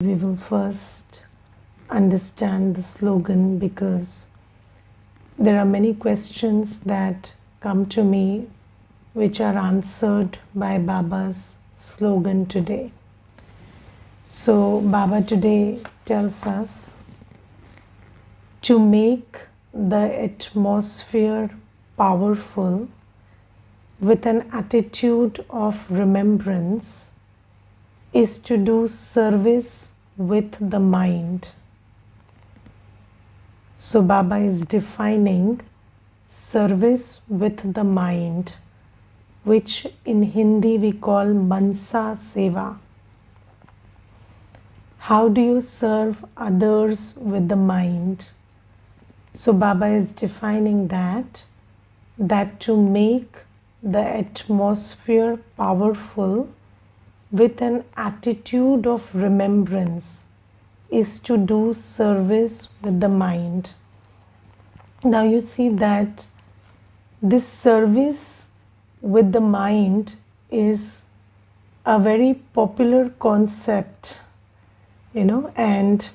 We will first understand the slogan because there are many questions that come to me which are answered by Baba's slogan today. So Baba today tells us to make the atmosphere powerful with an attitude of remembrance is to do service with the mind. So Baba is defining service with the mind, which in Hindi we call Mansa Seva. How do you serve others with the mind? So Baba is defining that to make the atmosphere powerful with an attitude of remembrance is to do service with the mind. Now you see that this service with the mind is a very popular concept, and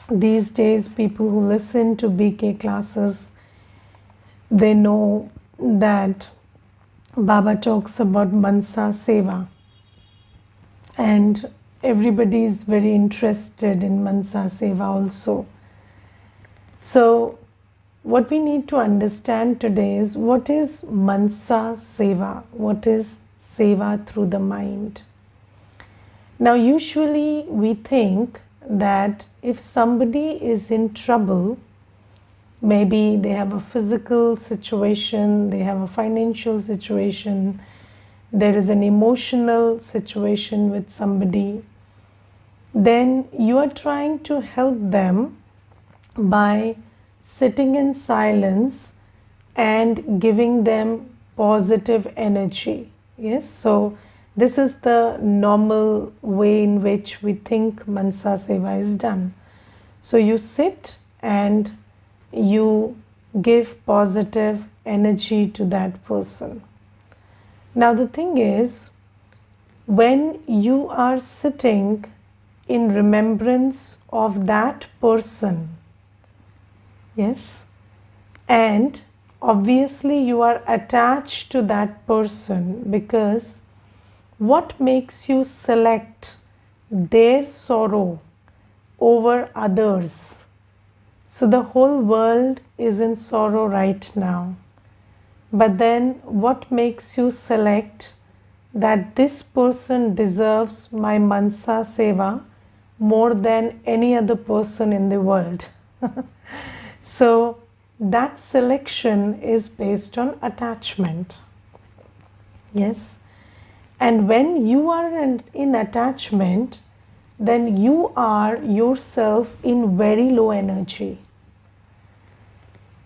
these days people who listen to BK classes, they know that Baba talks about Mansa Seva. And everybody is very interested in Mansa Seva also. So what we need to understand today is what is Mansa Seva? What is Seva through the mind? Now usually we think that if somebody is in trouble, maybe they have a physical situation, they have a financial situation, there is an emotional situation with somebody, then you are trying to help them by sitting in silence and giving them positive energy. Yes, so this is the normal way in which we think Mansa Seva is done. So you sit and you give positive energy to that person. Now the thing is, when you are sitting in remembrance of that person, yes, and obviously you are attached to that person, because what makes you select their sorrow over others? So the whole world is in sorrow right now. But then what makes you select that this person deserves my Mansa Seva more than any other person in the world? So that selection is based on attachment. Yes. And when you are in attachment, then you are yourself in very low energy.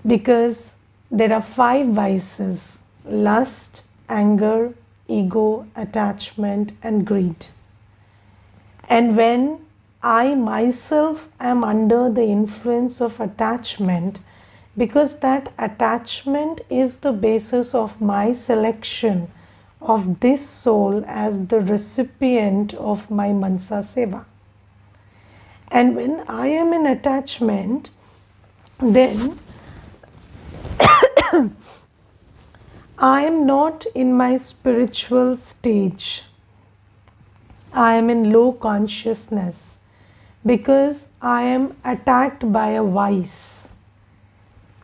Because there are 5 vices: lust, anger, ego, attachment, and greed. And when I myself am under the influence of attachment, because that attachment is the basis of my selection of this soul as the recipient of my Mansa Seva. And when I am in attachment, then I am not in my spiritual stage. I am in low consciousness because I am attacked by a vice.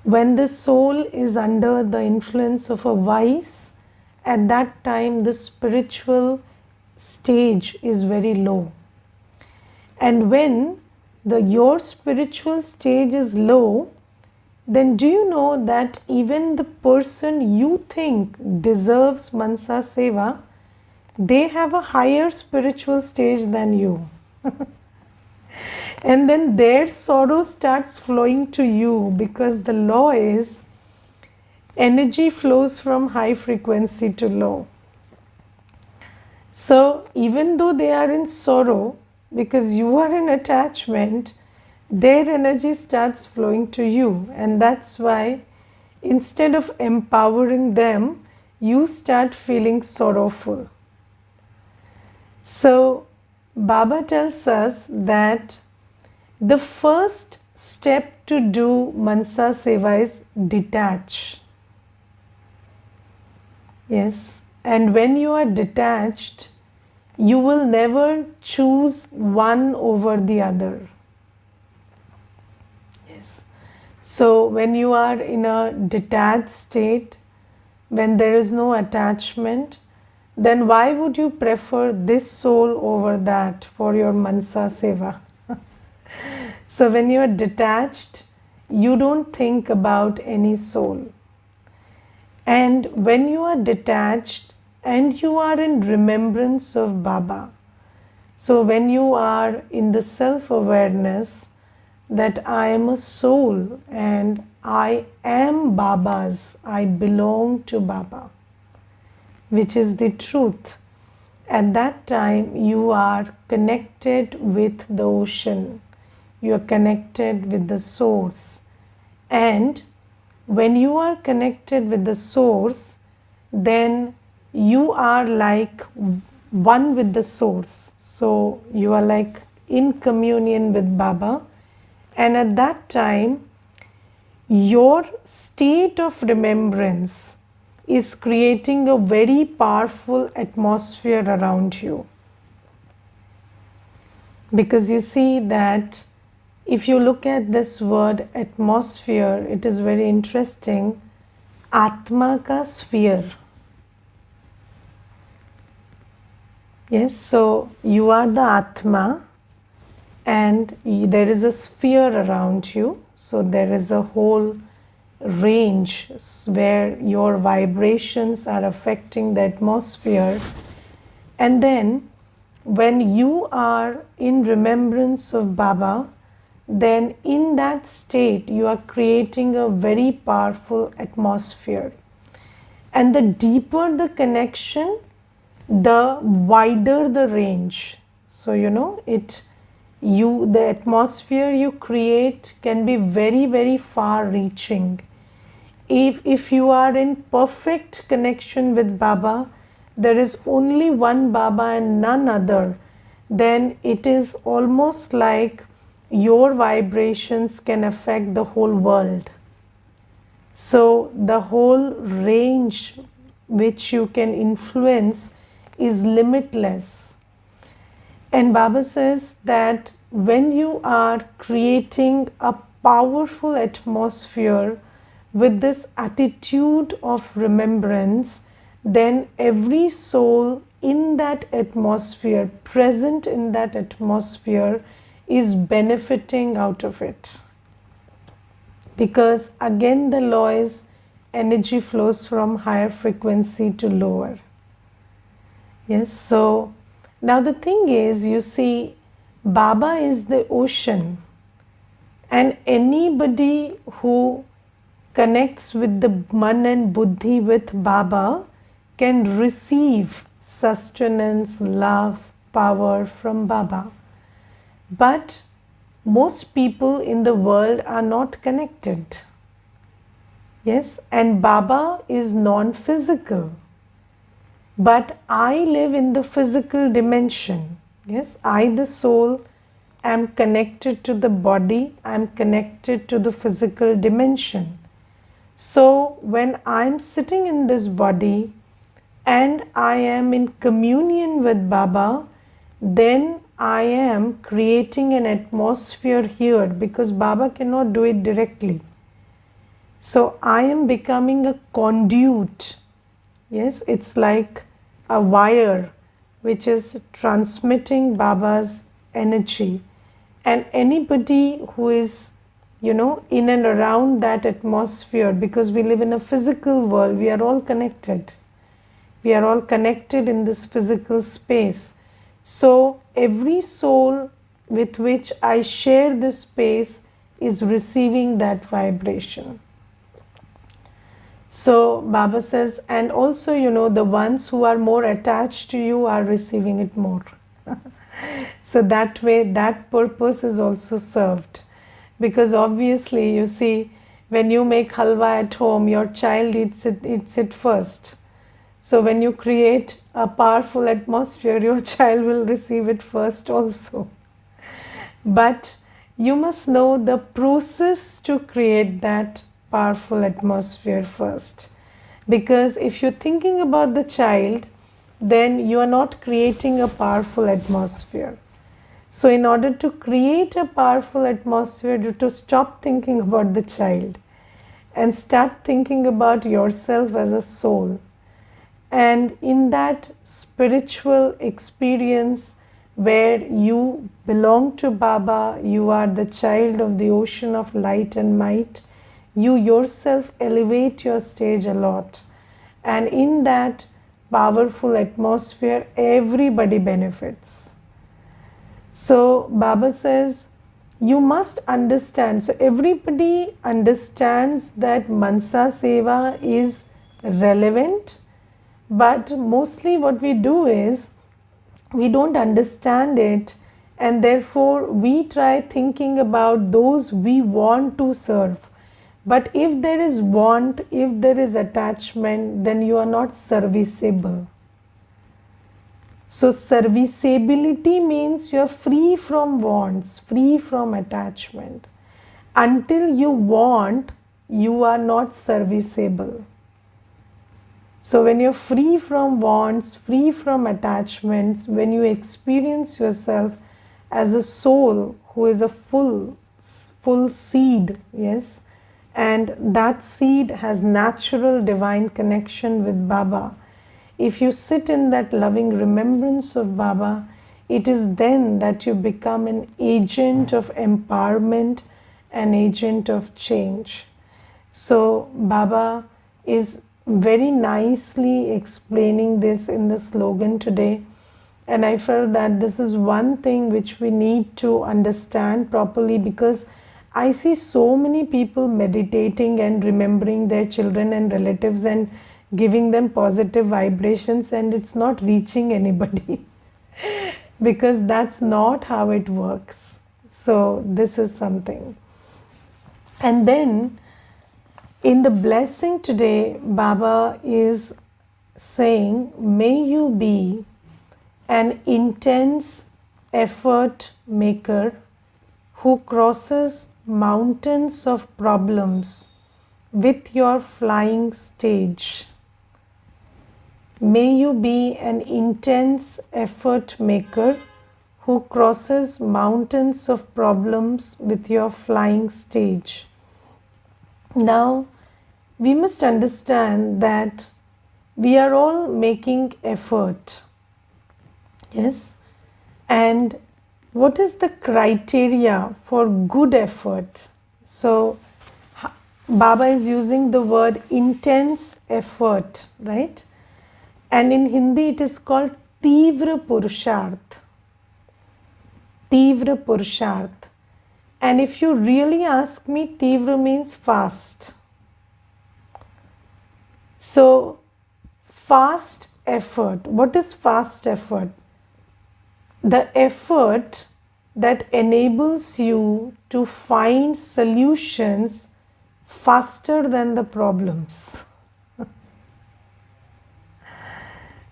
When the soul is under the influence of a vice, at that time the spiritual stage is very low. And when your spiritual stage is low, then do you know that even the person you think deserves Mansa Seva, they have a higher spiritual stage than you. And then their sorrow starts flowing to you, because the law is energy flows from high frequency to low. So even though they are in sorrow, because you are in attachment, their energy starts flowing to you. And that's why instead of empowering them, you start feeling sorrowful. So Baba tells us that the first step to do Mansa Seva is detach. Yes, and when you are detached, you will never choose one over the other. Yes. So when you are in a detached state, when there is no attachment, then why would you prefer this soul over that for your Mansa Seva? So when you are detached, you don't think about any soul. And when you are detached and you are in remembrance of Baba, so when you are in the self-awareness that I am a soul and I am Baba's, I belong to Baba, which is the truth. At that time, you are connected with the ocean. You are connected with the source. And when you are connected with the source, then you are like one with the source. So you are like in communion with Baba. And at that time, your state of remembrance is creating a very powerful atmosphere around you. Because you see that if you look at this word atmosphere, it is very interesting. Atma ka sphere. Yes, so you are the Atma and there is a sphere around you. So there is a whole range where your vibrations are affecting the atmosphere. And then when you are in remembrance of Baba, then in that state you are creating a very powerful atmosphere. And the deeper the connection, the wider the range. So the atmosphere you create can be very, very far reaching. If you are in perfect connection with Baba, there is only one Baba and none other, then it is almost like your vibrations can affect the whole world. So the whole range which you can influence is limitless. And Baba says that when you are creating a powerful atmosphere with this attitude of remembrance, then every soul in that atmosphere, present in that atmosphere, is benefiting out of it. Because again the law is energy flows from higher frequency to lower. Yes, so now the thing is, you see, Baba is the ocean, and anybody who connects with the Man and Buddhi with Baba can receive sustenance, love, power from Baba. But most people in the world are not connected. Yes, and Baba is non-physical. But I live in the physical dimension. Yes, I, the soul, am connected to the body, I am connected to the physical dimension. So when I am sitting in this body and I am in communion with Baba, then I am creating an atmosphere here because Baba cannot do it directly. So I am becoming a conduit. Yes, it's like a wire which is transmitting Baba's energy. And anybody who is, in and around that atmosphere, because we live in a physical world, we are all connected. We are all connected in this physical space. So every soul with which I share this space is receiving that vibration. So Baba says, and also, the ones who are more attached to you are receiving it more. So that way, that purpose is also served. Because obviously, you see, when you make halwa at home, your child eats it first. So when you create a powerful atmosphere, your child will receive it first also. But you must know the process to create that powerful atmosphere first. Because if you're thinking about the child, then you are not creating a powerful atmosphere. So, in order to create a powerful atmosphere, you have to stop thinking about the child and start thinking about yourself as a soul. And in that spiritual experience where you belong to Baba, you are the child of the ocean of light and might, you yourself elevate your stage a lot. And in that powerful atmosphere, everybody benefits. So Baba says, you must understand. So everybody understands that Mansa Seva is relevant, but mostly what we do is we don't understand it, and therefore we try thinking about those we want to serve. But if there is want, if there is attachment, then you are not serviceable. So serviceability means you are free from wants, free from attachment. Until you want, you are not serviceable. So when you're free from wants, free from attachments, when you experience yourself as a soul who is a full seed, yes, and that seed has natural divine connection with Baba. If you sit in that loving remembrance of Baba, it is then that you become an agent of empowerment, an agent of change. So Baba is very nicely explaining this in the slogan today, and I felt that this is one thing which we need to understand properly, because I see so many people meditating and remembering their children and relatives and giving them positive vibrations, and it's not reaching anybody because that's not how it works. So this is something. And then in the blessing today, Baba is saying, may you be an intense effort maker who crosses mountains of problems with your flying stage. May you be an intense effort maker who crosses mountains of problems with your flying stage. Now, we must understand that we are all making effort. Yes? And what is the criteria for good effort? So, Baba is using the word intense effort, right? And in Hindi it is called Tivra Purusharth. Tivra Purusharth. And if you really ask me, Tivra means fast. So, fast effort. What is fast effort? The effort that enables you to find solutions faster than the problems.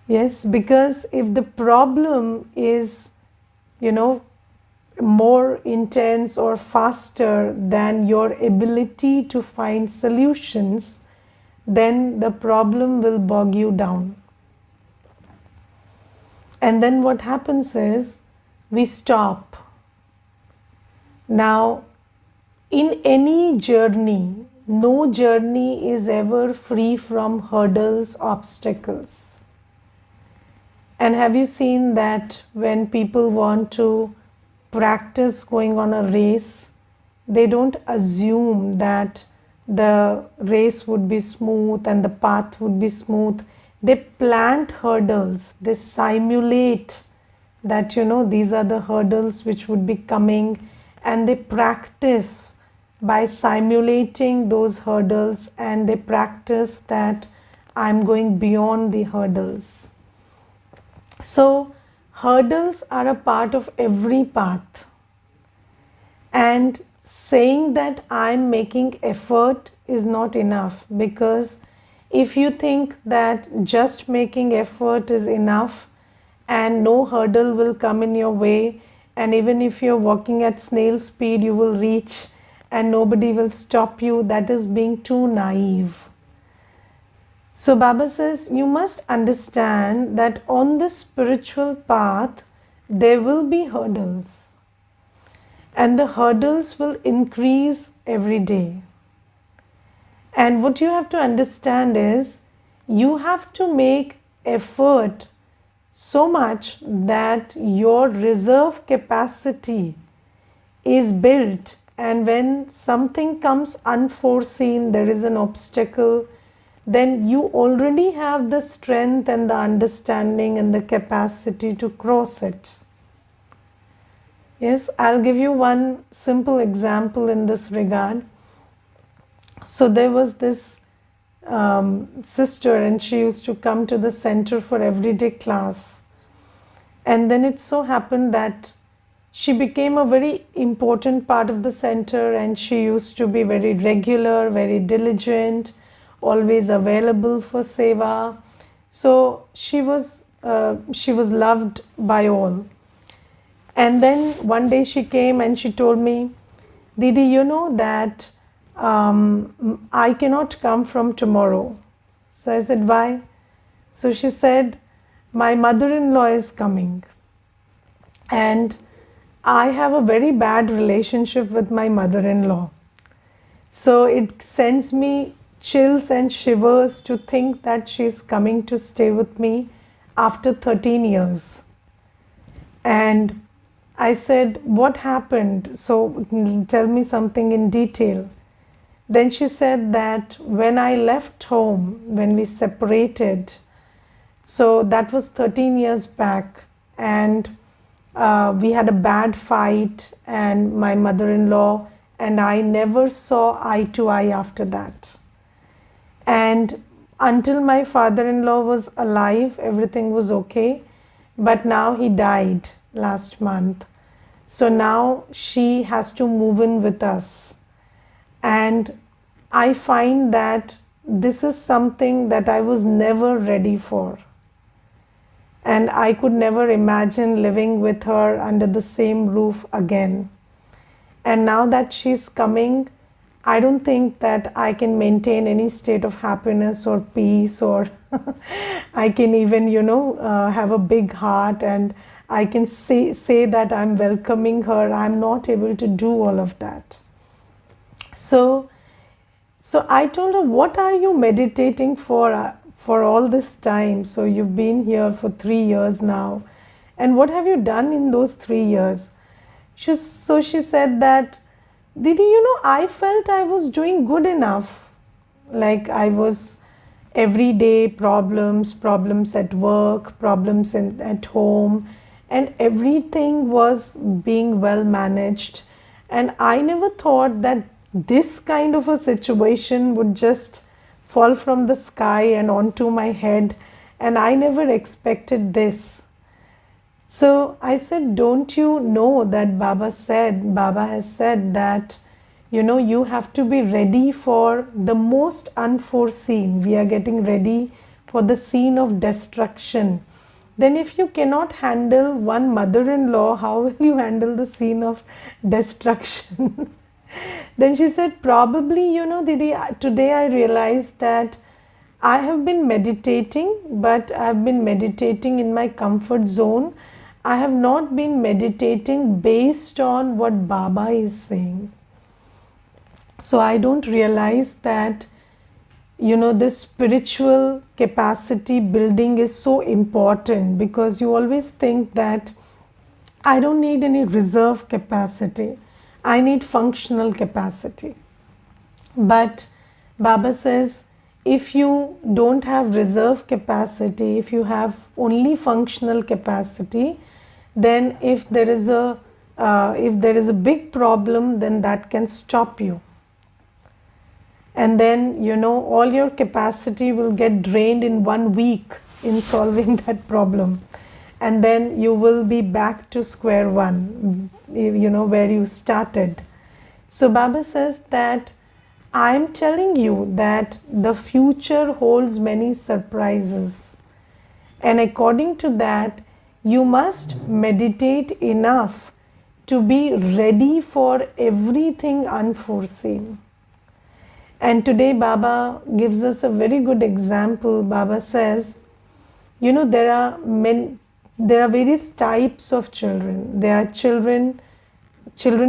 Yes, because if the problem is, more intense or faster than your ability to find solutions, then the problem will bog you down. And then what happens is we stop. Now, in any journey, no journey is ever free from hurdles, obstacles. And have you seen that when people want to practice going on a race, they don't assume that the race would be smooth and the path would be smooth. They plant hurdles, they simulate that these are the hurdles which would be coming, and they practice by simulating those hurdles, and they practice that I'm going beyond the hurdles. So hurdles are a part of every path, and saying that I'm making effort is not enough, because If you think that just making effort is enough and no hurdle will come in your way, and even if you're walking at snail speed, you will reach and nobody will stop you, that is being too naive. So Baba says you must understand that on the spiritual path, there will be hurdles, and the hurdles will increase every day. And what you have to understand is you have to make effort so much that your reserve capacity is built, and when something comes unforeseen, there is an obstacle, then you already have the strength and the understanding and the capacity to cross it. Yes, I'll give you one simple example in this regard. So there was this sister, and she used to come to the center for everyday class. And then it so happened that she became a very important part of the center, and she used to be very regular, very diligent, always available for seva. So she was loved by all. And then one day she came and she told me, Didi, you know that I cannot come from tomorrow. So I said, why? So she said, my mother-in-law is coming, and I have a very bad relationship with my mother-in-law. So it sends me chills and shivers to think that she's coming to stay with me after 13 years. And I said, what happened? So tell me something in detail. Then she said that when I left home, when we separated, so that was 13 years back, and we had a bad fight, and my mother-in-law and I never saw eye to eye after that. And until my father-in-law was alive, everything was okay, but now he died last month. So now she has to move in with us. And I find that this is something that I was never ready for. And I could never imagine living with her under the same roof again. And now that she's coming, I don't think that I can maintain any state of happiness or peace, or I can even, have a big heart and I can say that I'm welcoming her. I'm not able to do all of that. So I told her, what are you meditating for all this time? So you've been here for 3 years now. And what have you done in those 3 years? So she said that, Didi, I felt I was doing good enough. Like I was everyday problems at work, problems at home, and everything was being well managed. And I never thought that this kind of a situation would just fall from the sky and onto my head, and I never expected this. So I said, don't you know that Baba has said that, you have to be ready for the most unforeseen. We are getting ready for the scene of destruction. Then if you cannot handle one mother-in-law, how will you handle the scene of destruction? Then she said, probably, Didi, today I realized that I have been meditating, but I have been meditating in my comfort zone. I have not been meditating based on what Baba is saying. So I don't realize that, this spiritual capacity building is so important, because you always think that I don't need any reserve capacity. I need functional capacity. But Baba says, if you don't have reserve capacity, if you have only functional capacity, then if there is a big problem, then that can stop you. And then, all your capacity will get drained in 1 week in solving that problem. And then you will be back to square one, where you started. So Baba says that I'm telling you that the future holds many surprises. And according to that, you must meditate enough to be ready for everything unforeseen. And today, Baba gives us a very good example. Baba says, there are various types of children. There are children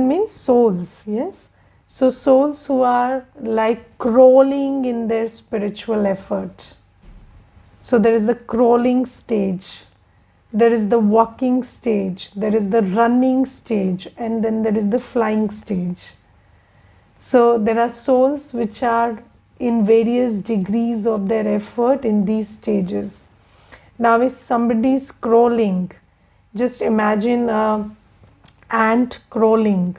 means souls, yes? So souls who are like crawling in their spiritual effort. So there is the crawling stage, there is the walking stage, there is the running stage, and then there is the flying stage. So there are souls which are in various degrees of their effort in these stages. Now if somebody is crawling, just imagine an ant crawling.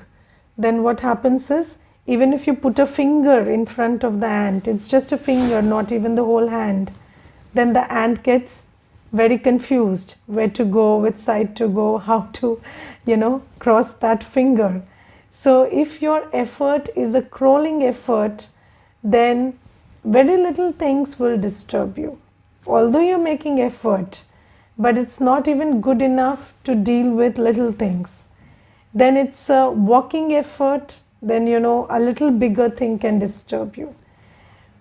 Then what happens is, even if you put a finger in front of the ant, it's just a finger, not even the whole hand, then the ant gets very confused where to go, which side to go, how to, cross that finger. So if your effort is a crawling effort, then very little things will disturb you. Although you're making effort, but it's not even good enough to deal with little things. Then it's a walking effort, then a little bigger thing can disturb you.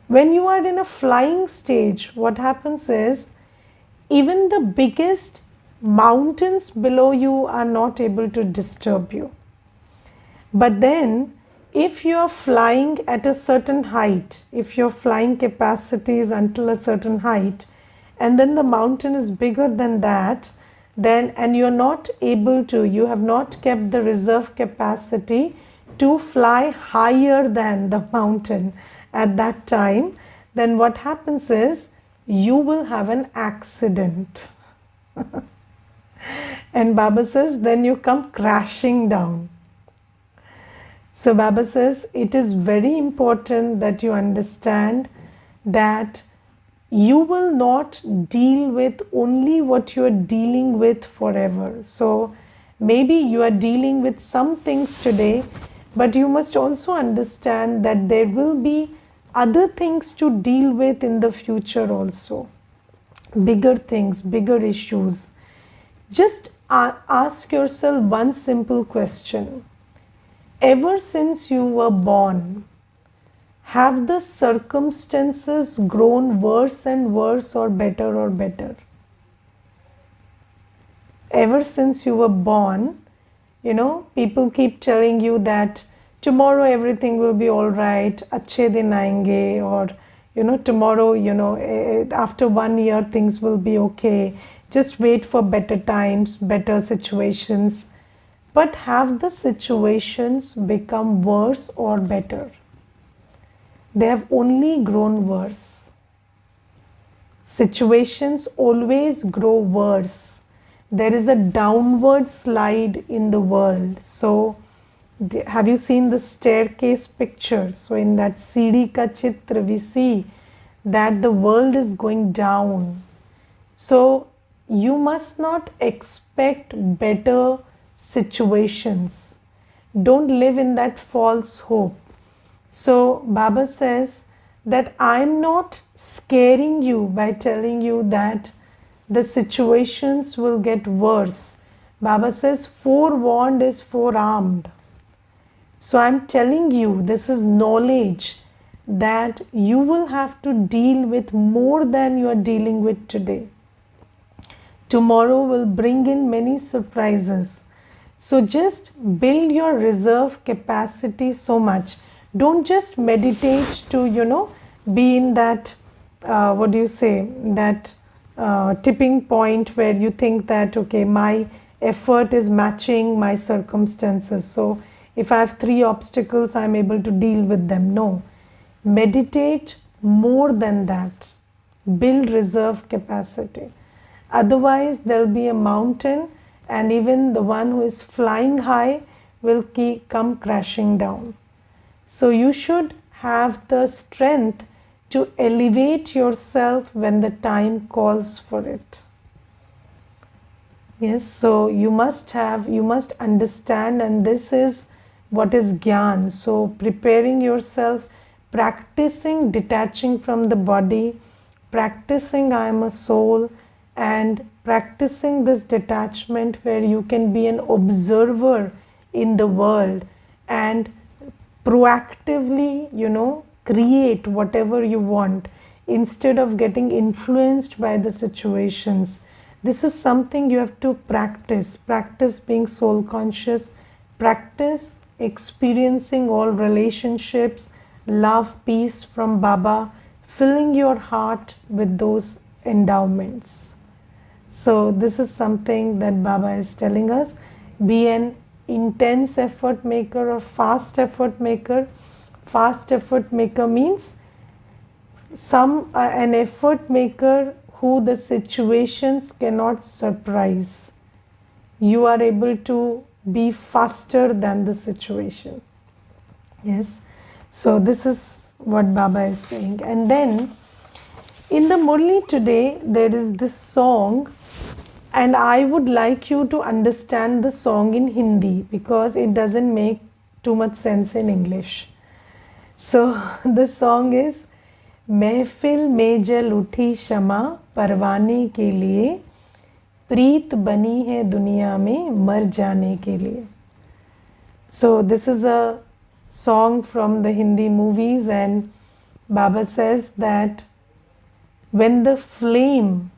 When you are in a flying stage, what happens is, even the biggest mountains below you are not able to disturb you. But then, if you are flying at a certain height, if your flying capacity is until a certain height, and then the mountain is bigger than that, then, and you're not able to, you have not kept the reserve capacity to fly higher than the mountain at that time, then what happens is, you will have an accident. And Baba says, then you come crashing down. So Baba says, it is very important that you understand that you will not deal with only what you are dealing with forever. So maybe you are dealing with some things today, but you must also understand that there will be other things to deal with in the future also. Bigger things, bigger issues. Just ask yourself one simple question. Ever since you were born, have the circumstances grown worse and worse or better? Ever since you were born, people keep telling you that tomorrow everything will be all right, अच्छे दिन आएंगे, or tomorrow, after 1 year things will be okay, just wait for better times, better situations. But have the situations become worse or better? They have only grown worse. Situations always grow worse. There is a downward slide in the world. So have you seen the staircase picture? So in that Sidi ka chitra, we see that the world is going down. So you must not expect better situations. Don't live in that false hope. So Baba says that I'm not scaring you by telling you that the situations will get worse. Baba says forewarned is forearmed. So I'm telling you, this is knowledge that you will have to deal with more than you are dealing with today. Tomorrow will bring in many surprises. So just build your reserve capacity so much. Don't just meditate to, be in that, that tipping point where you think that, okay, my effort is matching my circumstances. So if I have 3 obstacles, I'm able to deal with them. No. Meditate more than that. Build reserve capacity. Otherwise, there'll be a mountain, and even the one who is flying high will come crashing down. So you should have the strength to elevate yourself when the time calls for it. Yes, so you must understand, and this is what is Gyan. So preparing yourself, practicing detaching from the body, practicing I am a soul, and practicing this detachment where you can be an observer in the world and proactively, create whatever you want instead of getting influenced by the situations. This is something you have to practice. Practice being soul conscious, practice experiencing all relationships, love, peace from Baba, filling your heart with those endowments. So this is something that Baba is telling us. Be an intense effort maker or fast effort maker. Fast effort maker means an effort maker who the situations cannot surprise. You are able to be faster than the situation. Yes. So this is what Baba is saying. And then in the Murli today, there is this song, and I would like you to understand the song in Hindi because it doesn't make too much sense in English. So the song is महफिल में जल उठी शमा परवाने के लिए, प्रीत बनी है दुनिया में मर जाने के लिए. So this is a song from the Hindi movies, and Baba says that when the flame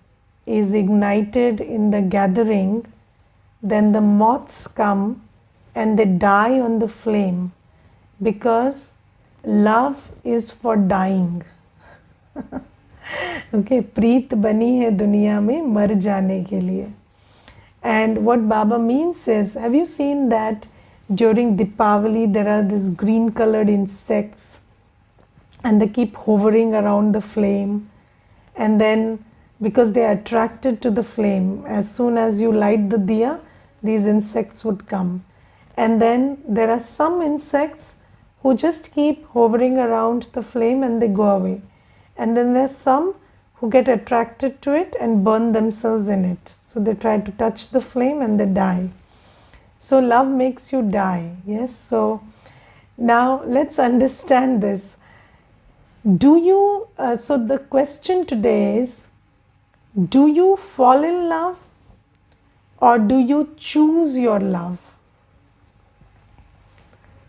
is ignited in the gathering, then the moths come and they die on the flame because love is for dying. Okay, प्रीत बनी है दुनिया में मर जाने के लिए. And what Baba means is, have you seen that during Deepavali there are these green colored insects and they keep hovering around the flame, and then because they are attracted to the flame, as soon as you light the diya, these insects would come. And then there are some insects who just keep hovering around the flame and they go away. And then there's some who get attracted to it and burn themselves in it. So they try to touch the flame and they die. So love makes you die. Yes. So now let's understand this. Do you, so the question today is, do you fall in love or do you choose your love?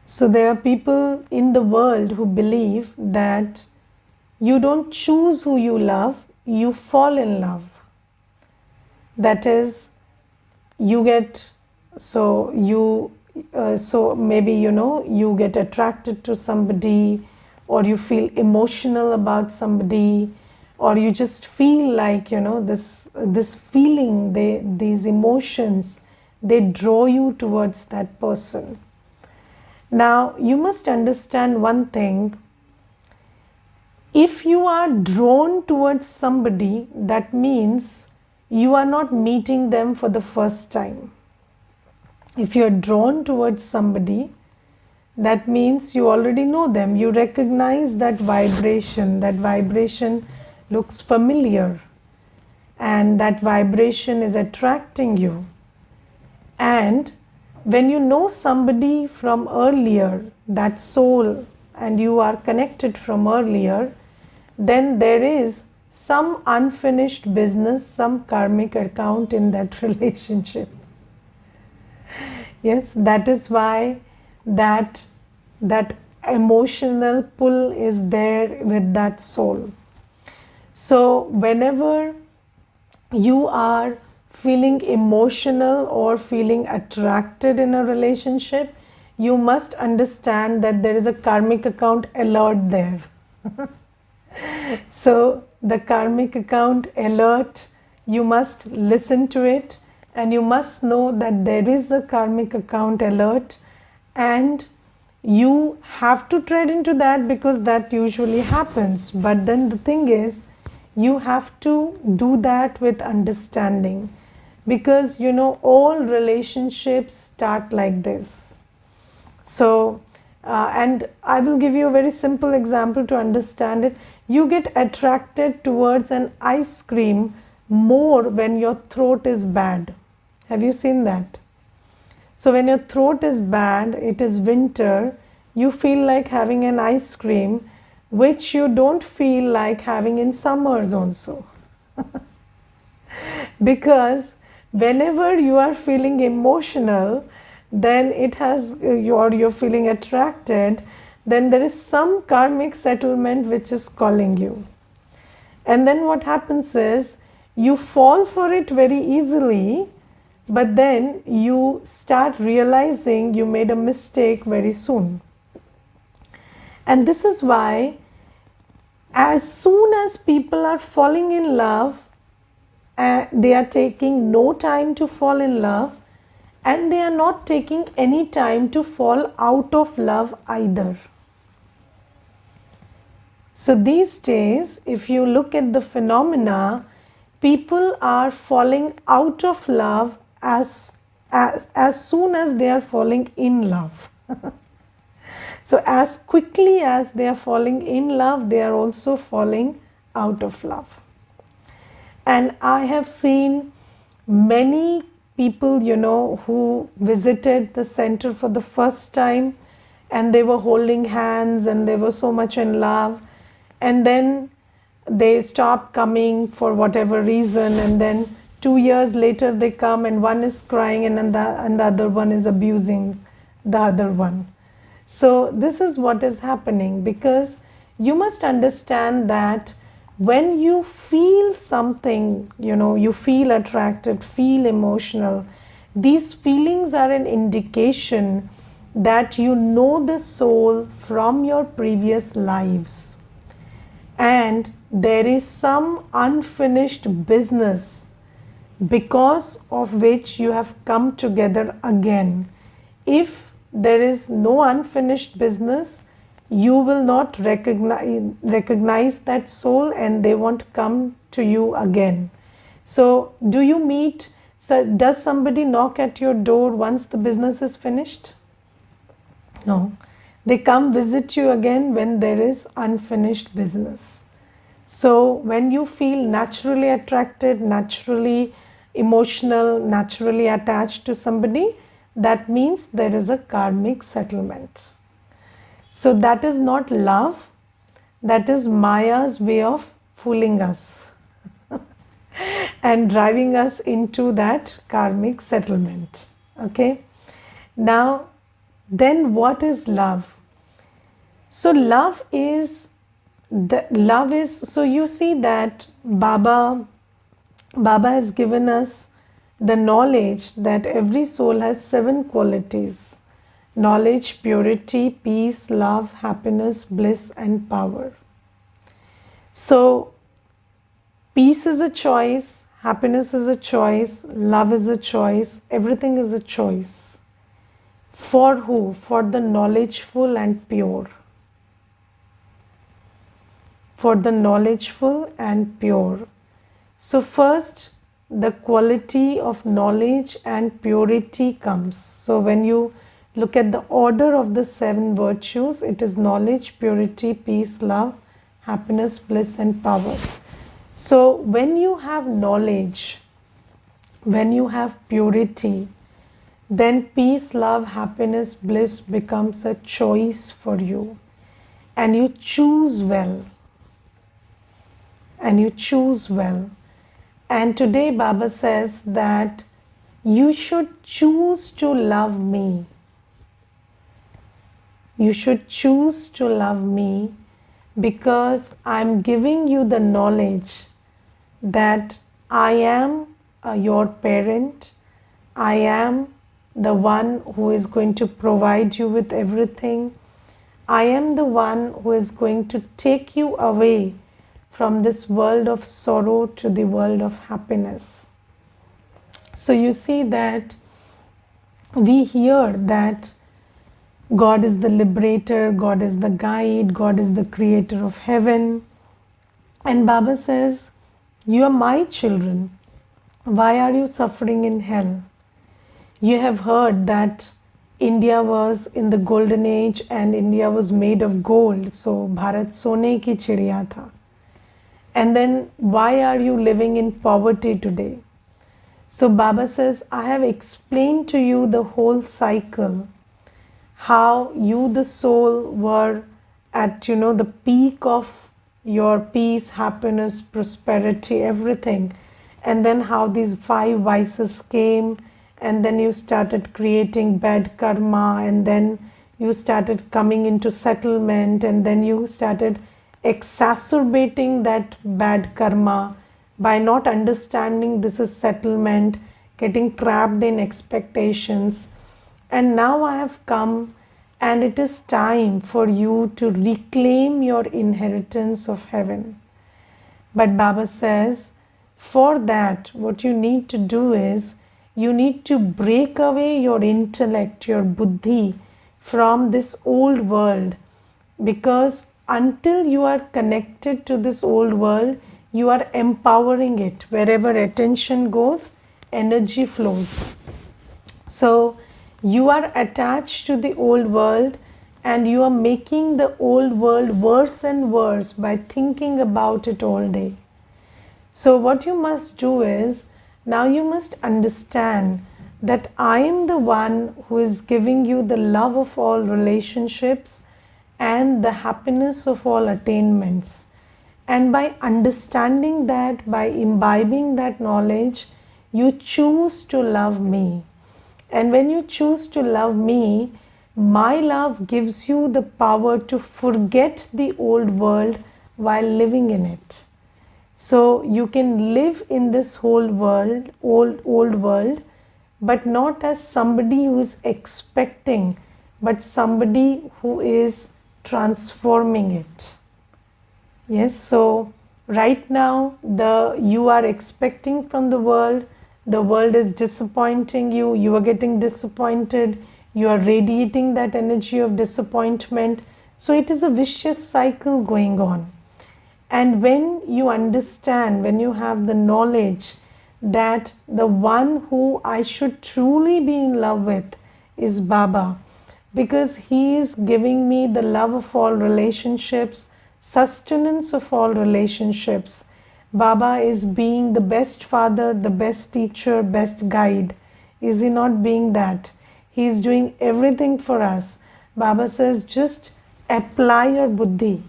So there are people in the world who believe that you don't choose who you love, you fall in love. That is, you get, so maybe, you get attracted to somebody, or you feel emotional about somebody, or you just feel like, this feeling, these emotions, they draw you towards that person. Now, you must understand one thing. If you are drawn towards somebody, that means you are not meeting them for the first time. If you are drawn towards somebody, that means you already know them. You recognize that vibration. That vibration looks familiar, and that vibration is attracting you. And when you know somebody from earlier, that soul, and you are connected from earlier, then there is some unfinished business, some karmic account in that relationship. Yes, that is why that emotional pull is there with that soul. So whenever you are feeling emotional or feeling attracted in a relationship, you must understand that there is a karmic account alert there. So the karmic account alert, you must listen to it, and you must know that there is a karmic account alert, and you have to tread into that because that usually happens. But then the thing is, you have to do that with understanding, because all relationships start like this. So and I will give you a very simple example to understand it. You get attracted towards an ice cream more when your throat is bad. Have you seen that? So when your throat is bad, it is winter, you feel like having an ice cream, which you don't feel like having in summers also. Because whenever you are feeling emotional, then it has you're feeling attracted, then there is some karmic settlement which is calling you. And then what happens is you fall for it very easily, but then you start realizing you made a mistake very soon. And this is why as soon as people are falling in love, they are taking no time to fall in love, and they are not taking any time to fall out of love either. So these days, if you look at the phenomena, people are falling out of love as soon as they are falling in love. So as quickly as they are falling in love, they are also falling out of love. And I have seen many people, who visited the center for the first time, and they were holding hands and they were so much in love, and then they stopped coming for whatever reason, and then 2 years later they come and one is crying and the other one is abusing the other one. So this is what is happening, because you must understand that when you feel something, you feel attracted, feel emotional, these feelings are an indication that you know the soul from your previous lives. And there is some unfinished business because of which you have come together again. If there is no unfinished business, you will not recognize that soul and they won't come to you again. So do you meet, does somebody knock at your door once the business is finished? No. They come visit you again when there is unfinished business. So when you feel naturally attracted, naturally emotional, naturally attached to somebody, that means there is a karmic settlement. So that is not love, that is Maya's way of fooling us and driving us into that karmic settlement. Okay? Now, then what is love? So love is, so you see that Baba has given us the knowledge that every soul has 7 qualities: knowledge, purity, peace, love, happiness, bliss, and power. So peace is a choice, happiness is a choice, love is a choice, everything is a choice. For who? For the knowledgeful and pure. For the knowledgeful and pure. So first, the quality of knowledge and purity comes. So when you look at the order of the 7 virtues, it is knowledge, purity, peace, love, happiness, bliss, and power. So when you have knowledge, when you have purity, then peace, love, happiness, bliss becomes a choice for you. And you choose well. And you choose well. And today Baba says that you should choose to love me. You should choose to love me, because I'm giving you the knowledge that I am your parent. I am the one who is going to provide you with everything. I am the one who is going to take you away from this world of sorrow to the world of happiness. So you see that we hear that God is the liberator, God is the guide, God is the creator of heaven. And Baba says, you are my children. Why are you suffering in hell? You have heard that India was in the golden age and India was made of gold. So Bharat sone ki chidiya tha. And then why are you living in poverty today? So Baba says, I have explained to you the whole cycle, how you, the soul, were at the peak of your peace, happiness, prosperity, everything, and then how these five vices came, and then you started creating bad karma, and then you started coming into settlement, and then you started exacerbating that bad karma by not understanding this is settlement, getting trapped in expectations. And now I have come, and it is time for you to reclaim your inheritance of heaven. But Baba says, for that, what you need to do is, you need to break away your intellect, your buddhi, from this old world, because until you are connected to this old world, you are empowering it. Wherever attention goes, energy flows. So you are attached to the old world, and you are making the old world worse and worse by thinking about it all day. So what you must do is, now you must understand that I am the one who is giving you the love of all relationships and the happiness of all attainments. And by understanding that, by imbibing that knowledge, you choose to love me. And when you choose to love me, my love gives you the power to forget the old world while living in it. So you can live in this whole world, old world, but not as somebody who is expecting, but somebody who is transforming it. Yes, so right now you are expecting from the world is disappointing you, you are getting disappointed, you are radiating that energy of disappointment. So it is a vicious cycle going on. And when you understand, when you have the knowledge that the one who I should truly be in love with is Baba, because he is giving me the love of all relationships, sustenance of all relationships. Baba is being the best father, the best teacher, best guide. Is he not being that? He is doing everything for us. Baba says, just apply your buddhi.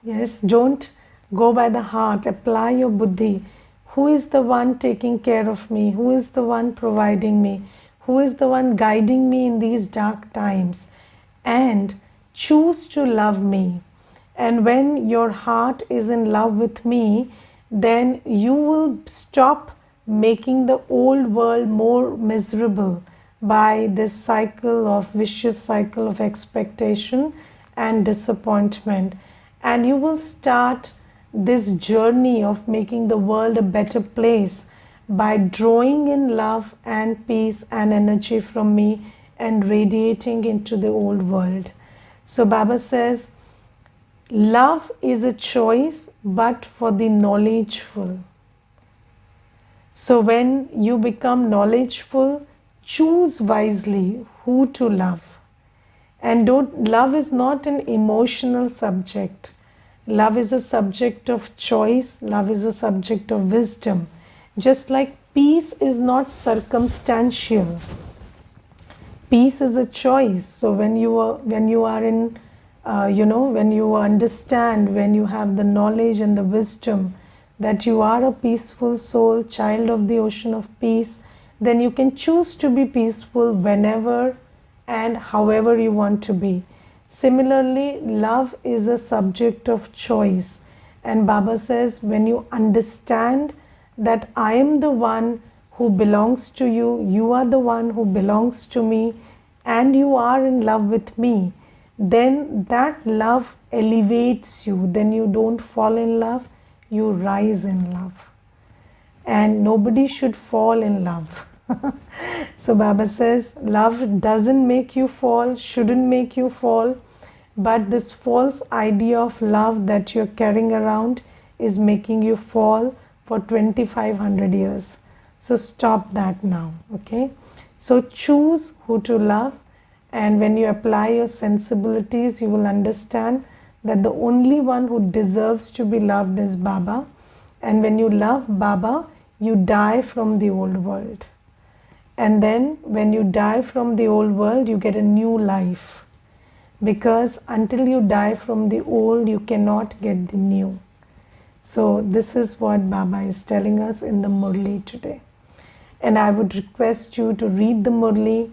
Yes, don't go by the heart, apply your buddhi. Who is the one taking care of me? Who is the one providing me? Who is the one guiding me in these dark times? And choose to love me. And when your heart is in love with me, then you will stop making the old world more miserable by this cycle of vicious cycle of expectation and disappointment. And you will start this journey of making the world a better place by drawing in love and peace and energy from me and radiating into the old world. So Baba says, love is a choice, but for the knowledgeful. So when you become knowledgeful, choose wisely who to love. And love is not an emotional subject. Love is a subject of choice. Love is a subject of wisdom. Just like peace is not circumstantial. Peace is a choice. So when you are in, when you understand, when you have the knowledge and the wisdom that you are a peaceful soul, child of the ocean of peace, then you can choose to be peaceful whenever and however you want to be. Similarly, love is a subject of choice. And Baba says, when you understand that I am the one who belongs to you, you are the one who belongs to me, and you are in love with me, then that love elevates you. Then you don't fall in love, you rise in love. And nobody should fall in love. So Baba says, love doesn't make you fall, shouldn't make you fall, but this false idea of love that you're carrying around is making you fall for 2500 years. So stop that now, okay? So choose who to love, and when you apply your sensibilities, you will understand that the only one who deserves to be loved is Baba. And when you love Baba, you die from the old world. And then when you die from the old world, you get a new life. because until you die from the old, you cannot get the new. So this is what Baba is telling us in the Murli today. And I would request you to read the Murli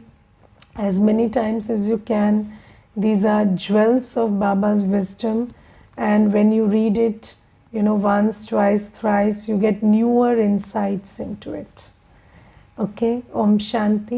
as many times as you can. These are jewels of Baba's wisdom, and when you read it, once, twice, thrice, you get newer insights into it. Okay, Om Shanti.